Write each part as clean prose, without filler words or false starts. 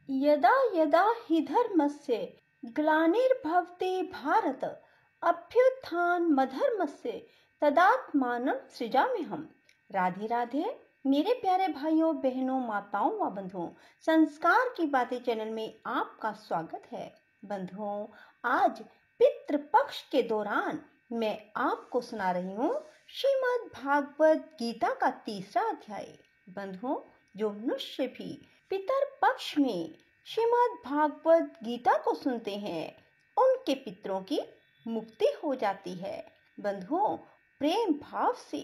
यदा यदा हि धर्मस्य ग्लानिर्भवति भारत अभ्युत्थानमधर्मस्य तदात्मानं सृजाम्यहम्। राधे राधे मेरे प्यारे भाइयों बहनों माताओं व बंधुओं, संस्कार की बातें चैनल में आपका स्वागत है। बंधुओं, आज पितृपक्ष के दौरान मैं आपको सुना रही हूँ श्रीमद् भागवत गीता का 3रा अध्याय। बंधुओं, जो मनुष्य भी पितर पक्ष में श्रीमद् भागवत गीता को सुनते हैं उनके पितरों की मुक्ति हो जाती है। बंधुओं, प्रेम भाव से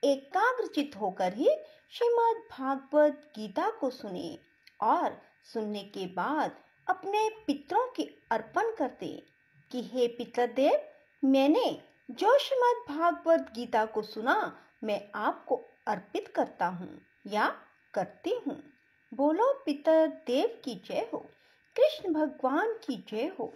एकाग्रचित होकर ही श्रीमद् भागवत गीता को सुने और सुनने के बाद अपने पितरों के अर्पण करते कि हे पितृदेव, मैंने जो श्रीमद् भागवत गीता को सुना मैं आपको अर्पित करता हूँ या करती हूँ। बोलो पितर देव की जय हो, कृष्ण भगवान की जय हो।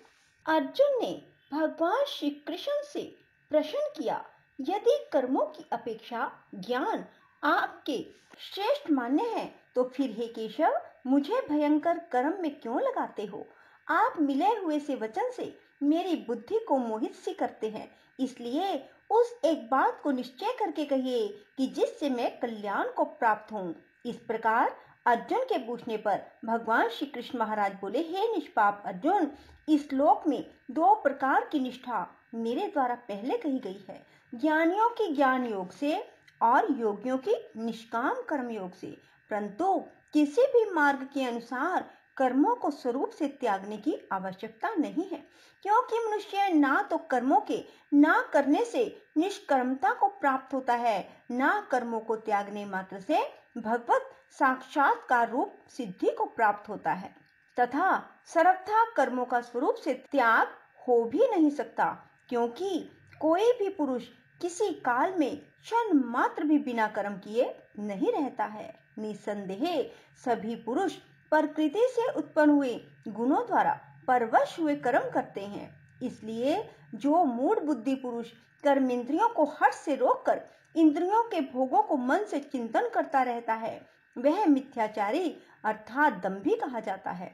अर्जुन ने भगवान श्री कृष्ण से प्रश्न किया, यदि कर्मों की अपेक्षा ज्ञान आपके श्रेष्ठ मान्य है तो फिर हे केशव, मुझे भयंकर कर्म में क्यों लगाते हो? आप मिले हुए से वचन से मेरी बुद्धि को मोहित सी करते हैं, इसलिए उस एक बात को निश्चय करके कहिए कि जिससे मैं कल्याण को प्राप्त हूँ। इस प्रकार अर्जुन के पूछने पर भगवान श्री कृष्ण महाराज बोले, हे निष्पाप अर्जुन, इस श्लोक में 2 प्रकार की निष्ठा मेरे द्वारा पहले कही गई है, ज्ञानियों की ज्ञान योग से और योगियों की निष्काम कर्म योग से। परंतु किसी भी मार्ग के अनुसार कर्मों को स्वरूप से त्यागने की आवश्यकता नहीं है, क्योंकि मनुष्य ना तो कर्मों के ना करने से निष्कर्मता को प्राप्त होता है, ना कर्मों को त्यागने मात्र से भगवत साक्षात्कार रूप सिद्धि को प्राप्त होता है, तथा सर्वथा कर्मों का स्वरूप से त्याग हो भी नहीं सकता, क्योंकि कोई भी पुरुष किसी काल में क्षण मात्र भी बिना कर्म किए नहीं रहता है। निसंदेह सभी पुरुष प्रकृति से उत्पन्न हुए गुणों द्वारा परवश हुए कर्म करते हैं। इसलिए जो मूढ़ बुद्धि पुरुष कर्मेंद्रियों को हठ से रोककर इंद्रियों के भोगों को मन से चिंतन करता रहता है, वह मिथ्याचारी अर्थात दंभी कहा जाता है।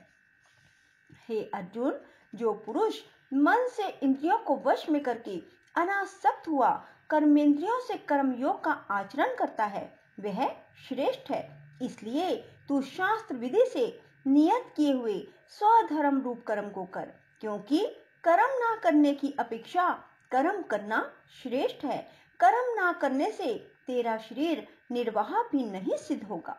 हे अर्जुन, जो पुरुष मन से इंद्रियों को वश में करके अनासक्त हुआ कर्मेंद्रियों से कर्मयोग का आचरण करता है, वह श्रेष्ठ है। इसलिए तू शास्त्र विधि से नियत किए हुए स्वधर्म रूप कर्म को कर, क्योंकि कर्म ना करने की अपेक्षा कर्म करना श्रेष्ठ है। कर्म ना करने से तेरा शरीर निर्वाह भी नहीं सिद्ध होगा।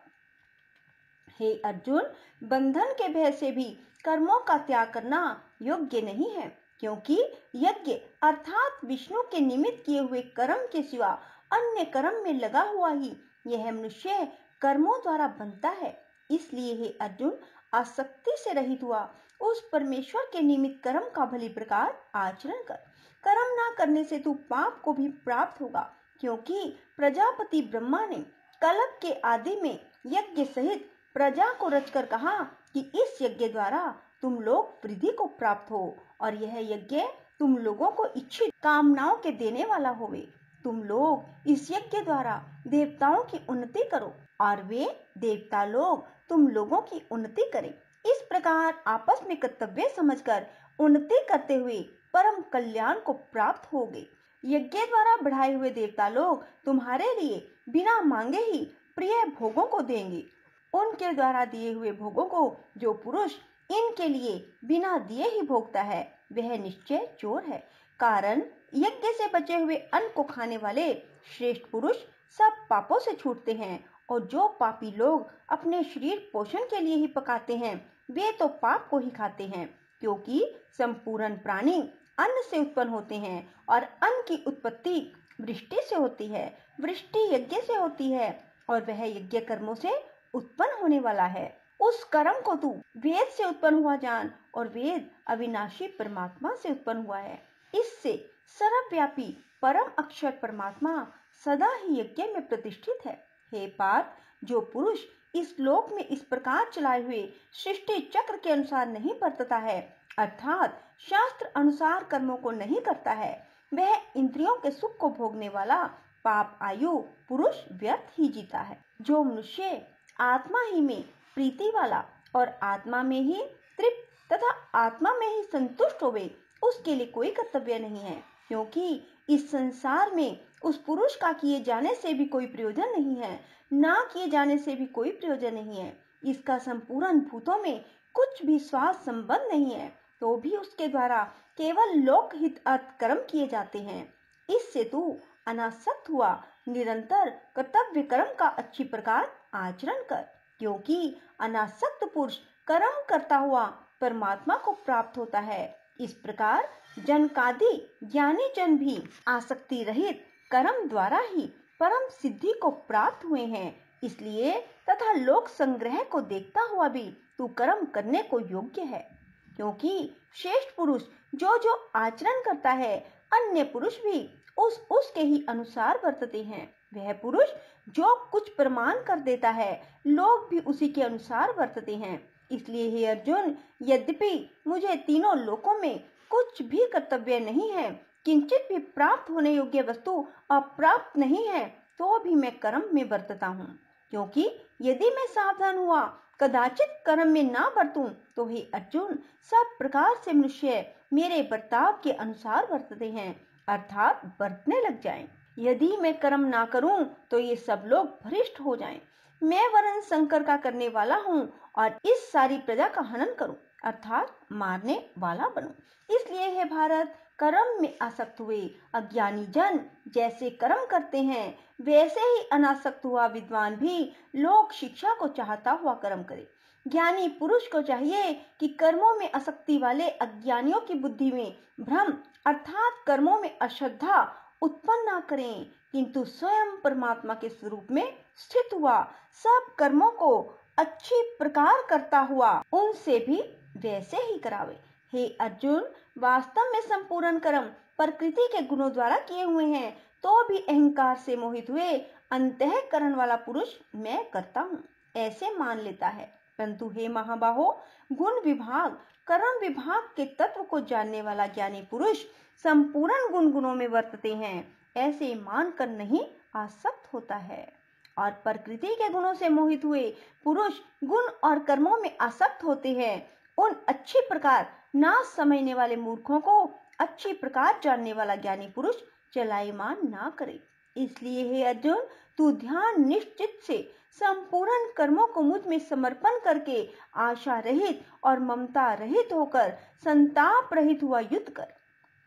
हे अर्जुन, बंधन के भय से भी कर्मों का त्याग करना योग्य नहीं है, क्योंकि यज्ञ अर्थात विष्णु के निमित्त किए हुए कर्म के सिवा अन्य कर्म में लगा हुआ ही यह मनुष्य कर्मों द्वारा बनता है। इसलिए हे अर्जुन, आसक्ति से रहित हुआ उस परमेश्वर के निमित्त कर्म का भली प्रकार आचरण कर। कर्म ना करने से तू पाप को भी प्राप्त होगा, क्योंकि प्रजापति ब्रह्मा ने कल्प के आदि में यज्ञ सहित प्रजा को रचकर कहा कि इस यज्ञ द्वारा तुम लोग वृद्धि को प्राप्त हो और यह यज्ञ तुम लोगों को इच्छित कामनाओं के देने वाला होवे। तुम लोग इस यज्ञ द्वारा देवताओं की उन्नति करो और वे देवता लोग तुम लोगों की उन्नति करें। इस प्रकार आपस में कर्तव्य समझकर उन्नति करते हुए परम कल्याण को प्राप्त होगे। यज्ञ द्वारा बढ़ाए हुए देवता लोग तुम्हारे लिए बिना मांगे ही प्रिय भोगों को देंगे। उनके द्वारा दिए हुए भोगों को जो पुरुष इनके लिए बिना दिए ही भोगता है, वह निश्चय चोर है। कारण यज्ञ से बचे हुए अन्न को खाने वाले श्रेष्ठ पुरुष सब पापों से छूटते हैं, और जो पापी लोग अपने शरीर पोषण के लिए ही पकाते हैं, वे तो पाप को ही खाते हैं, क्योंकि संपूर्ण प्राणी अन्न से उत्पन्न होते हैं और अन्न की उत्पत्ति वृष्टि से होती है, वृष्टि यज्ञ से होती है और वह यज्ञ कर्मों से उत्पन्न होने वाला है। उस कर्म को तू वेद से उत्पन्न हुआ जान, और वेद अविनाशी परमात्मा से उत्पन्न हुआ है। इससे सर्वव्यापी परम अक्षर परमात्मा सदा ही यज्ञ में प्रतिष्ठित है। हे पार्थ, जो पुरुष इस लोक में इस प्रकार चलाए हुए सृष्टि चक्र के अनुसार नहीं बरतता है, अर्थात शास्त्र अनुसार कर्मों को नहीं करता है, वह इंद्रियों के सुख को भोगने वाला पाप आयु पुरुष व्यर्थ ही जीता है। जो मनुष्य आत्मा ही में प्रीति वाला और आत्मा में ही तृप्त तथा आत्मा में ही संतुष्ट होवे, उसके लिए कोई कर्तव्य नहीं है, क्योंकि इस संसार में उस पुरुष का किए जाने से भी कोई प्रयोजन नहीं है, ना किए जाने से भी कोई प्रयोजन नहीं है। इसका संपूर्ण भूतों में कुछ भी स्वार्थ संबंध नहीं है, तो भी उसके द्वारा केवल लोकहित अर्थ कर्म किए जाते हैं। इससे तू अनासक्त हुआ निरंतर कर्तव्य कर्म का अच्छी प्रकार आचरण कर, क्योंकि अनासक्त पुरुष कर्म करता हुआ परमात्मा को प्राप्त होता है। इस प्रकार जनकादि ज्ञानी जन भी आसक्ति रहित कर्म द्वारा ही परम सिद्धि को प्राप्त हुए हैं। इसलिए तथा लोक संग्रह को देखता हुआ भी तू कर्म करने को योग्य है, क्योंकि श्रेष्ठ पुरुष जो जो आचरण करता है, अन्य पुरुष भी उसके ही अनुसार वर्तते हैं। वह पुरुष जो कुछ प्रमाण कर देता है, लोग भी उसी के अनुसार वर्तते हैं। इसलिए हे अर्जुन, यद्यपि मुझे तीनों लोकों में कुछ भी कर्तव्य नहीं है, किंचित भी प्राप्त होने योग्य वस्तु अप्राप्त नहीं है, तो भी मैं कर्म में बरतता हूँ, क्योंकि यदि मैं सावधान हुआ कदाचित कर्म में ना बरतूं, तो हे अर्जुन, सब प्रकार से मनुष्य मेरे बर्ताव के अनुसार बरतते हैं, अर्थात बरतने लग जाएं। यदि मैं कर्म ना करूं तो ये सब लोग भ्रष्ट हो जाएं। मैं वरन शंकर का करने वाला हूं और इस सारी प्रजा का हनन करूं, अर्थात मारने वाला बनूं। इसलिए हे भारत, कर्म में आसक्त हुए अज्ञानी जन जैसे कर्म करते हैं, वैसे ही अनासक्त हुआ विद्वान भी लोक शिक्षा को चाहता हुआ कर्म करे। ज्ञानी पुरुष को चाहिए कि कर्मों में आसक्ति वाले अज्ञानियों की बुद्धि में भ्रम अर्थात कर्मों में अश्रद्धा उत्पन्न न करें, किंतु स्वयं परमात्मा के स्वरूप में स्थित हुआ सब कर्मों को अच्छी प्रकार करता हुआ उनसे भी वैसे ही करावे। हे अर्जुन, वास्तव में संपूर्ण कर्म प्रकृति के गुणों द्वारा किए हुए हैं, तो भी अहंकार से मोहित हुए अंतःकरण वाला पुरुष मैं करता हूँ ऐसे मान लेता है। परंतु हे महाबाहो, गुण विभाग कर्म विभाग के तत्व को जानने वाला ज्ञानी पुरुष संपूर्ण गुणों में वर्तते हैं ऐसे मानकर नहीं आसक्त होता है, और प्रकृति के गुणों से मोहित हुए पुरुष गुण और कर्मों में आसक्त होते हैं। उन अच्छी प्रकार ना समझने वाले मूर्खों को अच्छी प्रकार जानने वाला ज्ञानी पुरुष चलायमान ना करे। इसलिए हे अर्जुन, तू ध्यान निश्चित से संपूर्ण कर्मों को मुझ में समर्पण करके आशा रहित और ममता रहित होकर संताप रहित हुआ युद्ध कर।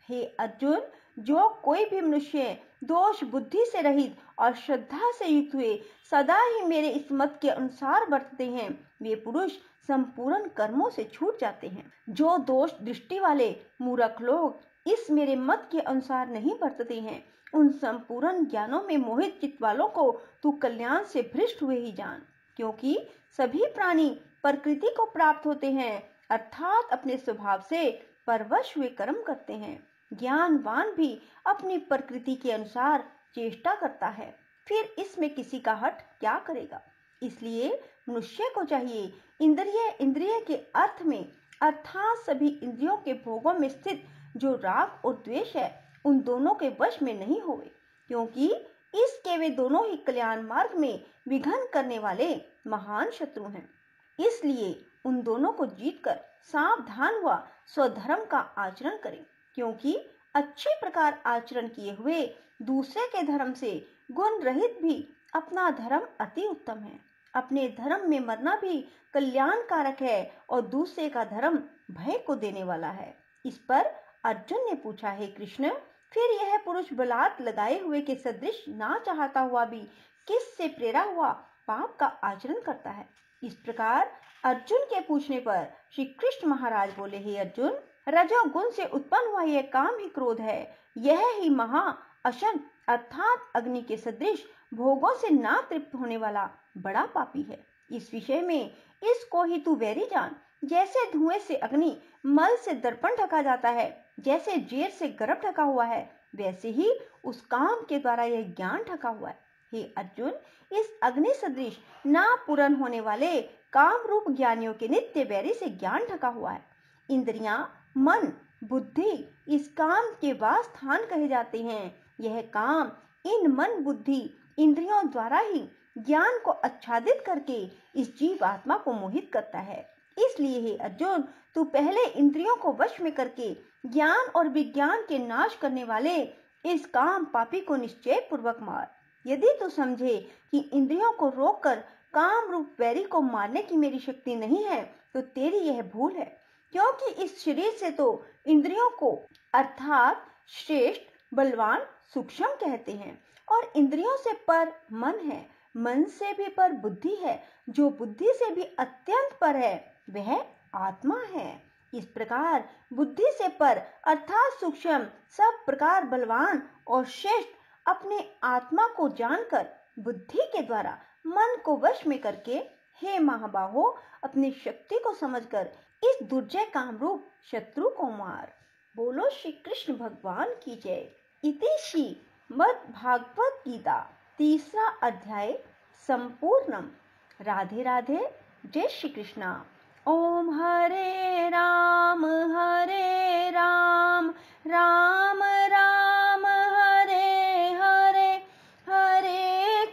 हे अर्जुन, जो कोई भी मनुष्य दोष बुद्धि से रहित और श्रद्धा से युक्त हुए सदा ही मेरे इस मत के अनुसार बरतते हैं, वे पुरुष संपूर्ण कर्मों से छूट जाते हैं। जो दोष दृष्टि वाले मूर्ख लोग इस मेरे मत के अनुसार नहीं बरतते हैं, उन संपूर्ण ज्ञानों में मोहित चित्त वालों को तू कल्याण से भ्रष्ट हुए ही जान, क्योंकि सभी प्राणी प्रकृति को प्राप्त होते हैं, अर्थात अपने स्वभाव से परवश हुए कर्म करते हैं। ज्ञानवान भी अपनी प्रकृति के अनुसार चेष्टा करता है, फिर इसमें किसी का हट क्या करेगा। इसलिए मनुष्य को चाहिए इंद्रिय के अर्थ में अर्थात सभी इंद्रियों के भोगों में स्थित जो राग और द्वेष है, उन दोनों के वश में नहीं होवे, क्योंकि इसके वे दोनों ही कल्याण मार्ग में विघ्न करने वाले महान शत्रु हैं। इसलिए उन दोनों को जीतकर सावधान हुआ स्वधर्म का आचरण करें, क्योंकि अच्छे प्रकार आचरण किए हुए दूसरे के धर्म से गुण रहित भी अपना धर्म अति उत्तम है। अपने धर्म में मरना भी कल्याणकारक है और दूसरे का धर्म भय को देने वाला है। इस पर अर्जुन ने पूछा, हे कृष्ण, फिर यह पुरुष बलात् लगाए हुए के सदृश ना चाहता हुआ भी किस से प्रेरा हुआ पाप का आचरण करता है। इस प्रकार अर्जुन के पूछने पर श्री कृष्ण महाराज बोले, हे अर्जुन, रजोगुण से उत्पन्न हुआ यह काम ही क्रोध है, यह ही महा अशन अर्थात अग्नि के सदृश भोगों से ना तृप्त होने वाला बड़ा पापी है। इस विषय में इसको ही तू वैरी जान। जैसे धुएं से अग्नि, मल से दर्पण ढका जाता है, जैसे जेर से गर्भ ढका हुआ है, वैसे ही उस काम के द्वारा यह ज्ञान ढका हुआ है। हे अर्जुन, इस अग्नि सदृश ना पूर्ण होने वाले काम रूप ज्ञानियों के नित्य वैरी से ज्ञान ढका हुआ है। इंद्रियां, मन, बुद्धि इस काम के वासस्थान कहे जाते हैं। यह काम इन मन, बुद्धि, इंद्रियों द्वारा ही ज्ञान को आच्छादित करके इस जीव आत्मा को मोहित करता है। इसलिए हे अर्जुन, तू पहले इंद्रियों को वश में करके ज्ञान और विज्ञान के नाश करने वाले इस काम पापी को निश्चय पूर्वक मार। यदि तू समझे कि इंद्रियों को रोककर काम रूप वैरी को मारने की मेरी शक्ति नहीं है, तो तेरी यह भूल है, क्योंकि इस शरीर से तो इंद्रियों को अर्थात श्रेष्ठ, बलवान, सूक्ष्म कहते हैं, और इंद्रियों से पर मन है, मन से भी पर बुद्धि है, जो बुद्धि से भी अत्यंत पर है, वह आत्मा है। इस प्रकार बुद्धि से पर अर्थात सूक्ष्म, सब प्रकार बलवान और श्रेष्ठ अपने आत्मा को जानकर बुद्धि के द्वारा मन को वश में करके, हे महाबाहो, अपनी शक्ति को समझकर इस दुर्जय कामरूप शत्रु को मार। बोलो श्री कृष्ण भगवान की जय। इति श्री मद् भागवत गीता 3रा अध्याय संपूर्णम। राधे राधे, जय श्री कृष्णा। ओम हरे राम राम राम हरे हरे, हरे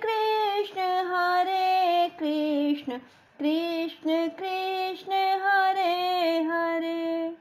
कृष्ण कृष्ण कृष्ण हरे हरे।